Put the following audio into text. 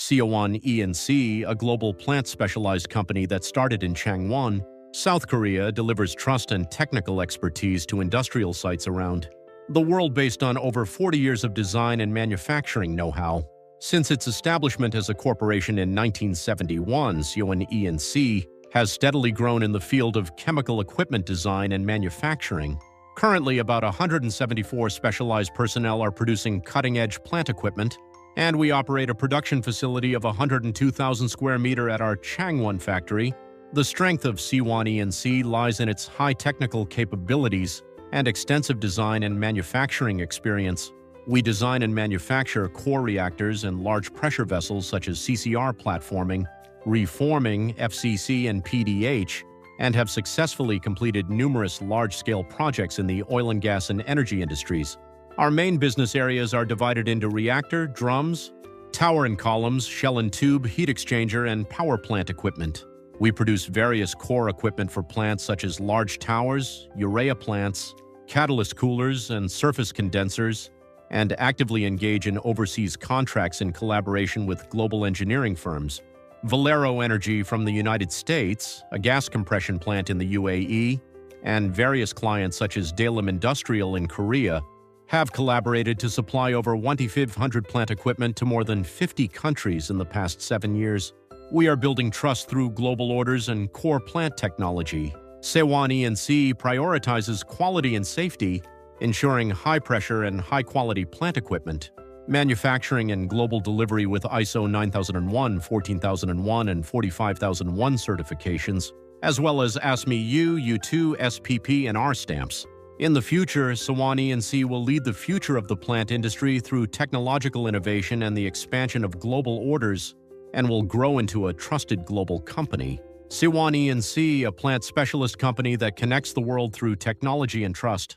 Sewon E&C, a global plant-specialized company that started in Changwon, South Korea, delivers trust and technical expertise to industrial sites around the world based on over 40 years of design and manufacturing know-how. Since its establishment as a corporation in 1971, Sewon E&C has steadily grown in the field of chemical equipment design and manufacturing. Currently, about 174 specialized personnel are producing cutting-edge plant equipment, and we operate a production facility of 102,000 square meters at our Changwon factory. The strength of Sewon E&C lies in its high technical capabilities and extensive design and manufacturing experience. We design and manufacture core reactors and large pressure vessels such as CCR platforming, reforming, FCC, and PDH, and have successfully completed numerous large-scale projects in the oil and gas and energy industries. Our main business areas are divided into reactor, drums, tower and columns, shell and tube, heat exchanger, and power plant equipment. We produce various core equipment for plants such as large towers, urea plants, catalyst coolers, and surface condensers, and actively engage in overseas contracts in collaboration with global engineering firms. Valero Energy from the United States, a gas compression plant in the UAE, and various clients such as Dalim Industrial in Korea have collaborated to supply over 2,500 plant equipment to more than 50 countries in the past 7 years. We are building trust through global orders and core plant technology. Sewon E&C prioritizes quality and safety, ensuring high-pressure and high-quality plant equipment, manufacturing and global delivery with ISO 9001, 14001, and 45001 certifications, as well as ASME U, U2, SPP, and R stamps. In the future, Sewon E&C will lead the future of the plant industry through technological innovation and the expansion of global orders, and will grow into a trusted global company. Sewon E&C, a plant specialist company that connects the world through technology and trust.